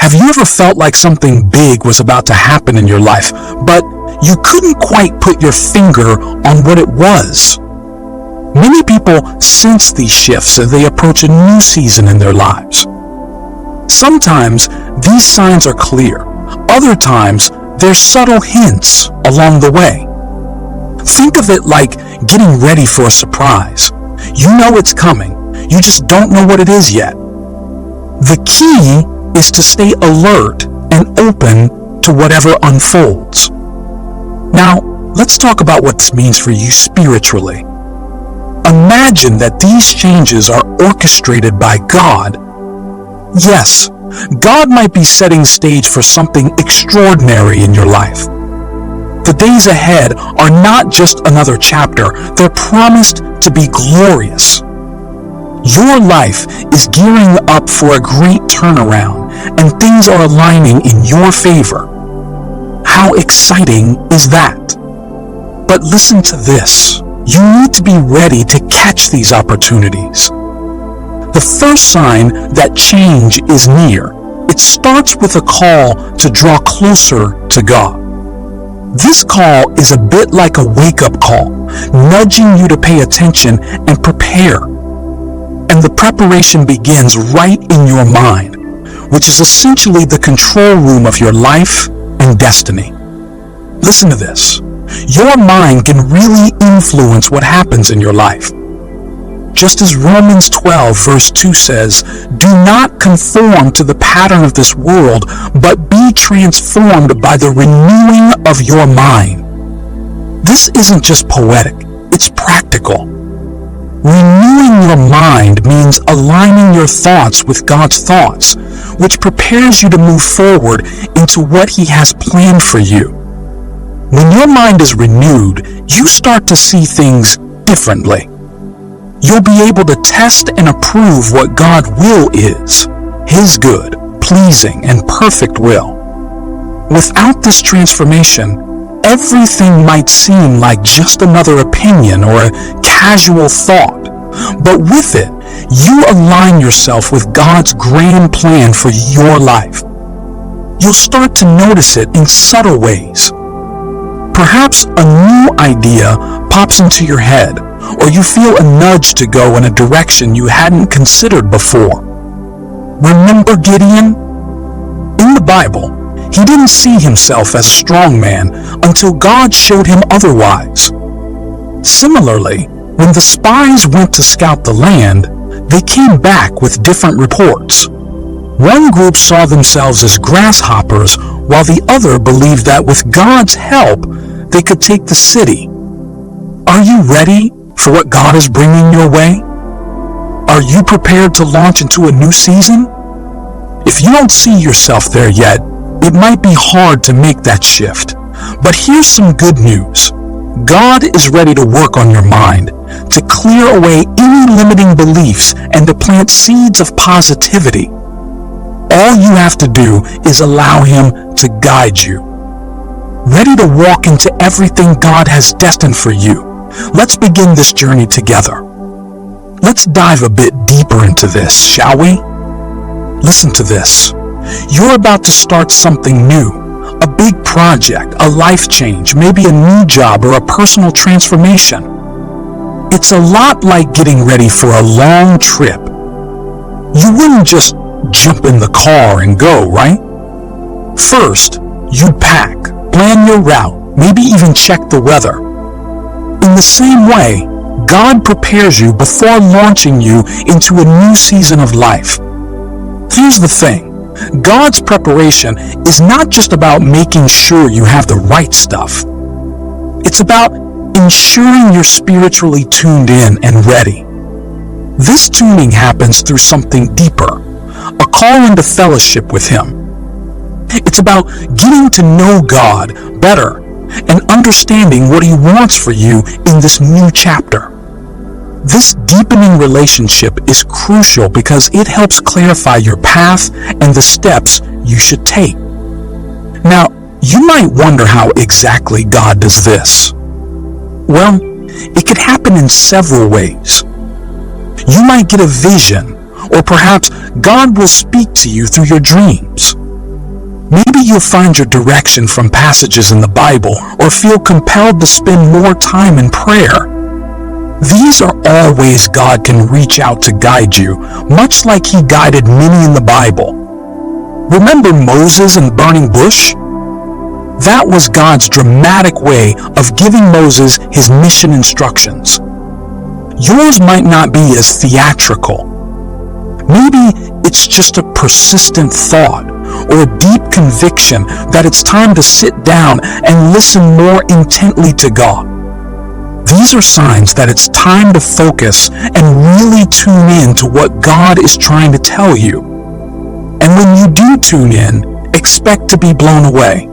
Have you ever felt like something big was about to happen in your life, but you couldn't quite put your finger on what it was? Many people sense these shifts as they approach a new season in their lives. Sometimes these signs are clear. Other times, they're subtle hints along the way. Think of it like getting ready for a surprise. You know it's coming. You just don't know what it is yet. The key is to stay alert and open to whatever unfolds. Now, let's talk about what this means for you spiritually. Imagine that these changes are orchestrated by God. Yes, God might be setting the stage for something extraordinary in your life. The days ahead are not just another chapter, they're promised to be glorious. Your life is gearing up for a great turnaround, and things are aligning in your favor. How exciting is that? But listen to this. You need to be ready to catch these opportunities. The first sign that change is near. It starts with a call to draw closer to God. This call is a bit like a wake-up call, nudging you to pay attention and prepare. And the preparation begins right in your mind, which is essentially the control room of your life and destiny. Listen to this. Your mind can really influence what happens in your life. Just as Romans 12 verse 2 says, "Do not conform to the pattern of this world, but be transformed by the renewing of your mind." This isn't just poetic, it's practical. Renewing your mind means aligning your thoughts with God's thoughts, which prepares you to move forward into what He has planned for you. When your mind is renewed, you start to see things differently. You'll be able to test and approve what God's will is, His good, pleasing, and perfect will. Without this transformation, everything might seem like just another opinion or a casual thought. But with it, you align yourself with God's grand plan for your life. You'll start to notice it in subtle ways. Perhaps a new idea pops into your head, or you feel a nudge to go in a direction you hadn't considered before. Remember Gideon? In the Bible, he didn't see himself as a strong man until God showed him otherwise. Similarly, when the spies went to scout the land, they came back with different reports. One group saw themselves as grasshoppers, while the other believed that with God's help, they could take the city. Are you ready for what God is bringing your way? Are you prepared to launch into a new season? If you don't see yourself there yet, it might be hard to make that shift. But here's some good news. God is ready to work on your mind, to clear away any limiting beliefs and to plant seeds of positivity. All you have to do is allow Him to guide you. Ready to walk into everything God has destined for you. Let's begin this journey together. Let's dive a bit deeper into this, shall we? Listen to this. You're about to start something new, a big project, a life change, maybe a new job or a personal transformation. It's a lot like getting ready for a long trip. You wouldn't just jump in the car and go, right? First, you'd pack, plan your route, maybe even check the weather. In the same way, God prepares you before launching you into a new season of life. Here's the thing. God's preparation is not just about making sure you have the right stuff. It's about ensuring you're spiritually tuned in and ready. This tuning happens through something deeper, a call into fellowship with Him. It's about getting to know God better and understanding what He wants for you in this new chapter. This deepening relationship is crucial because it helps clarify your path and the steps you should take. Now, you might wonder how exactly God does this. Well, it could happen in several ways. You might get a vision, or perhaps God will speak to you through your dreams. Maybe you'll find your direction from passages in the Bible or feel compelled to spend more time in prayer. These are all ways God can reach out to guide you, much like He guided many in the Bible. Remember Moses and the burning bush? That was God's dramatic way of giving Moses his mission instructions. Yours might not be as theatrical. Maybe it's just a persistent thought or a deep conviction that it's time to sit down and listen more intently to God. These are signs that it's time to focus and really tune in to what God is trying to tell you. And when you do tune in, expect to be blown away.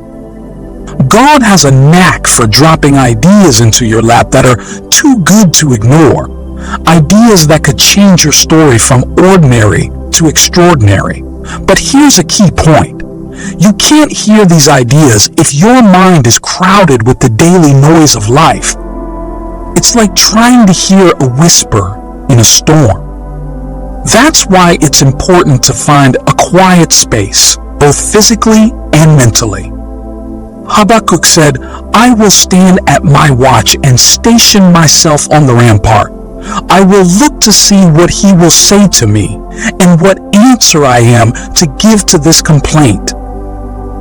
God has a knack for dropping ideas into your lap that are too good to ignore. Ideas that could change your story from ordinary to extraordinary. But here's a key point. You can't hear these ideas if your mind is crowded with the daily noise of life. It's like trying to hear a whisper in a storm. That's why it's important to find a quiet space, both physically and mentally. Habakkuk said, "I will stand at my watch and station myself on the rampart. I will look to see what he will say to me and what answer I am to give to this complaint."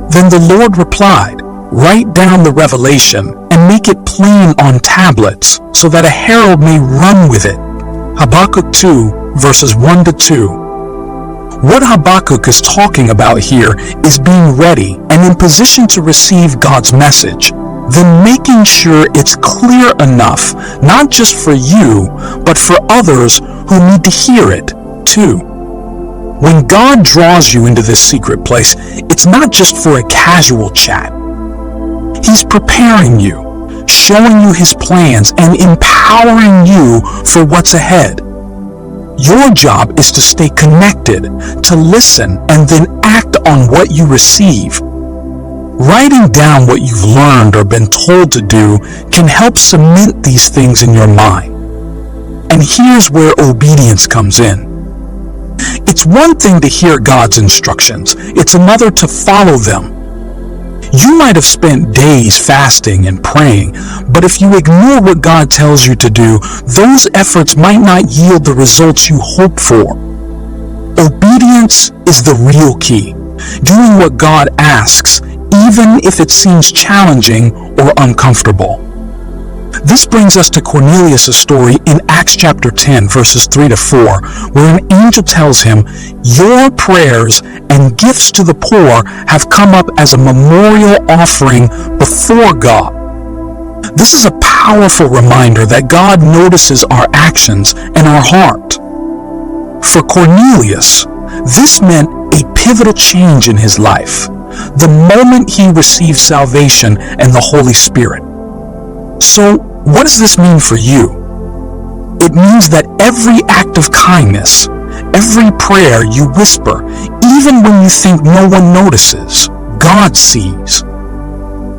Then the Lord replied, "Write down the revelation and make it plain on tablets so that a herald may run with it." Habakkuk 2, verses 1 to 2. What Habakkuk is talking about here is being ready and in position to receive God's message, then making sure it's clear enough, not just for you, but for others who need to hear it too. When God draws you into this secret place, it's not just for a casual chat. He's preparing you, showing you His plans, and empowering you for what's ahead. Your job is to stay connected, to listen, and then act on what you receive. Writing down what you've learned or been told to do can help cement these things in your mind. And here's where obedience comes in. It's one thing to hear God's instructions. It's another to follow them. You might have spent days fasting and praying, but if you ignore what God tells you to do, those efforts might not yield the results you hope for. Obedience is the real key, doing what God asks, even if it seems challenging or uncomfortable. This brings us to Cornelius' story in Acts chapter 10, verses 3 to 4, where an angel tells him, "Your prayers and gifts to the poor have come up as a memorial offering before God." This is a powerful reminder that God notices our actions and our heart. For Cornelius, this meant a pivotal change in his life, the moment he received salvation and the Holy Spirit. So, what does this mean for you? It means that every act of kindness, every prayer you whisper, even when you think no one notices, God sees.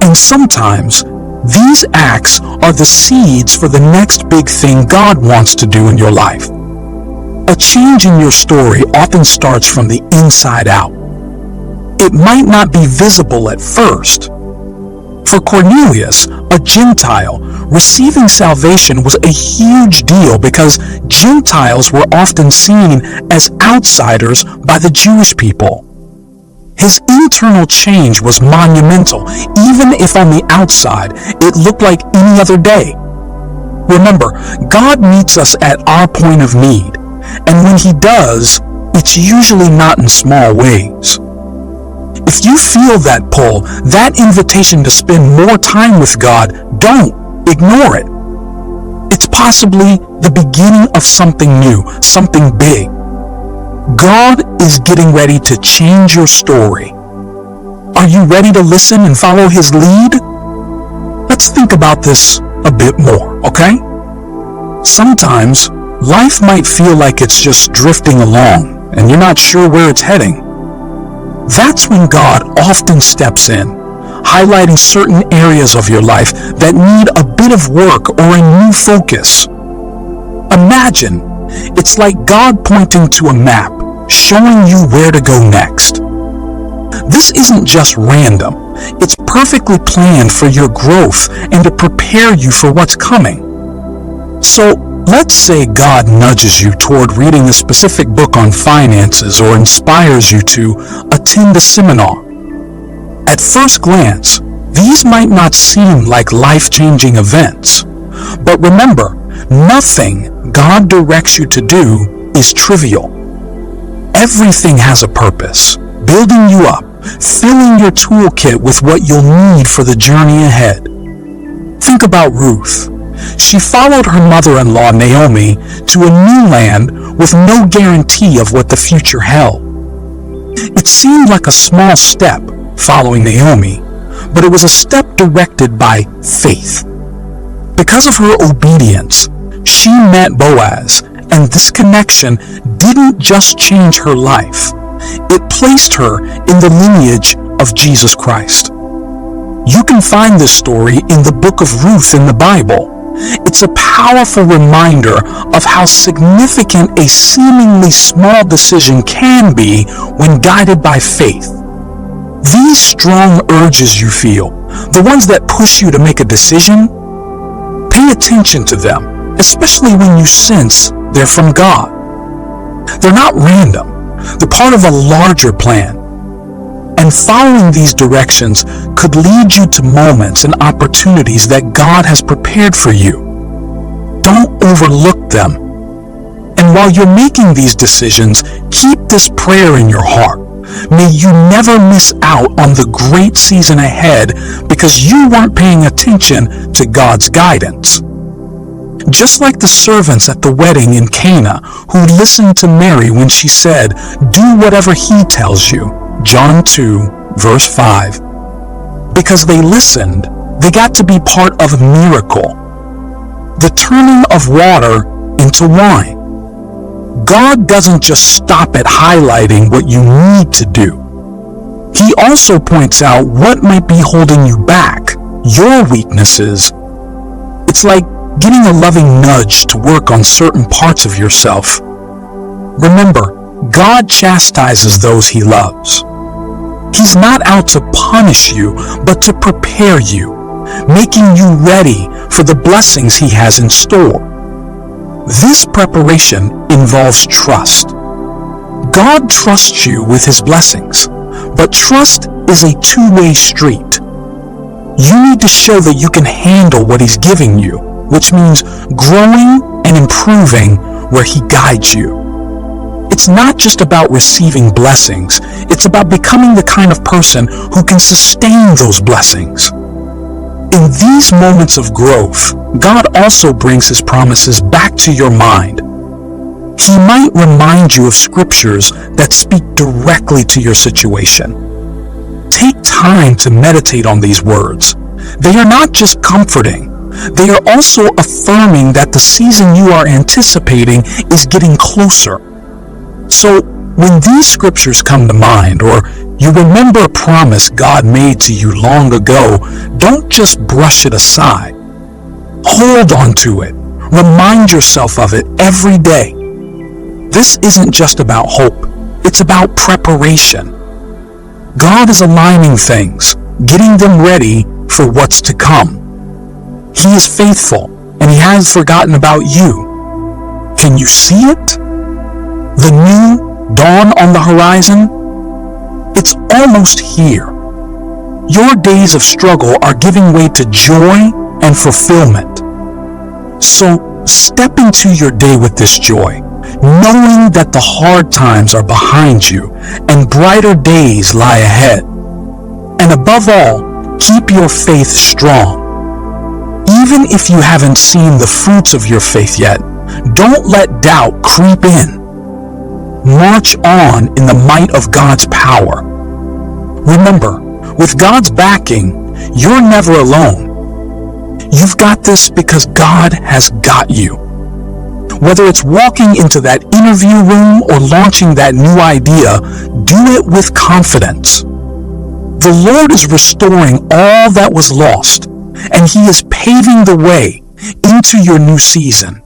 And sometimes, these acts are the seeds for the next big thing God wants to do in your life. A change in your story often starts from the inside out. It might not be visible at first. For Cornelius, a Gentile, receiving salvation was a huge deal because Gentiles were often seen as outsiders by the Jewish people. His internal change was monumental, even if on the outside it looked like any other day. Remember, God meets us at our point of need, and when He does, it's usually not in small ways. If you feel that pull, that invitation to spend more time with God, don't ignore it. It's possibly the beginning of something new, something big. God is getting ready to change your story. Are you ready to listen and follow His lead? Let's think about this a bit more, okay? Sometimes, life might feel like it's just drifting along, and you're not sure where it's heading. That's when God often steps in, highlighting certain areas of your life that need a bit of work or a new focus. Imagine, it's like God pointing to a map, showing you where to go next. This isn't just random. It's perfectly planned for your growth and to prepare you for what's coming. So, let's say God nudges you toward reading a specific book on finances or inspires you to attend a seminar. At first glance, these might not seem like life-changing events. But remember, nothing God directs you to do is trivial. Everything has a purpose, building you up, filling your toolkit with what you'll need for the journey ahead. Think about Ruth. She followed her mother-in-law Naomi to a new land with no guarantee of what the future held. It seemed like a small step, following Naomi, but it was a step directed by faith. Because of her obedience, she met Boaz, and this connection didn't just change her life. It placed her in the lineage of Jesus Christ. You can find this story in the book of Ruth in the Bible. It's a powerful reminder of how significant a seemingly small decision can be when guided by faith. These strong urges you feel, the ones that push you to make a decision, pay attention to them, especially when you sense they're from God. They're not random. They're part of a larger plan. And following these directions could lead you to moments and opportunities that God has prepared for you. Don't overlook them. And while you're making these decisions, keep this prayer in your heart. May you never miss out on the great season ahead because you weren't paying attention to God's guidance. Just like the servants at the wedding in Cana who listened to Mary when she said, "Do whatever he tells you," John 2, verse 5. Because they listened, they got to be part of a miracle. The turning of water into wine. God doesn't just stop at highlighting what you need to do. He also points out what might be holding you back, your weaknesses. It's like getting a loving nudge to work on certain parts of yourself. Remember, God chastises those he loves. He's not out to punish you, but to prepare you, making you ready for the blessings he has in store. This preparation involves trust. God trusts you with his blessings, but trust is a two-way street. You need to show that you can handle what he's giving you, which means growing and improving where he guides you. It's not just about receiving blessings, it's about becoming the kind of person who can sustain those blessings. In these moments of growth, God also brings his promises back to your mind. He might remind you of scriptures that speak directly to your situation. Take time to meditate on these words. They are not just comforting, they are also affirming that the season you are anticipating is getting closer. So, when these scriptures come to mind, or you remember a promise God made to you long ago, don't just brush it aside. Hold on to it. Remind yourself of it every day. This isn't just about hope. It's about preparation. God is aligning things, getting them ready for what's to come. He is faithful, and he hasn't forgotten about you. Can you see it? The new dawn on the horizon? It's almost here. Your days of struggle are giving way to joy and fulfillment. So step into your day with this joy, knowing that the hard times are behind you and brighter days lie ahead. And above all, keep your faith strong. Even if you haven't seen the fruits of your faith yet, don't let doubt creep in. March on in the might of God's power. Remember, with God's backing, you're never alone. You've got this because God has got you. Whether it's walking into that interview room or launching that new idea, do it with confidence. The Lord is restoring all that was lost, and he is paving the way into your new season.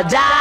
die.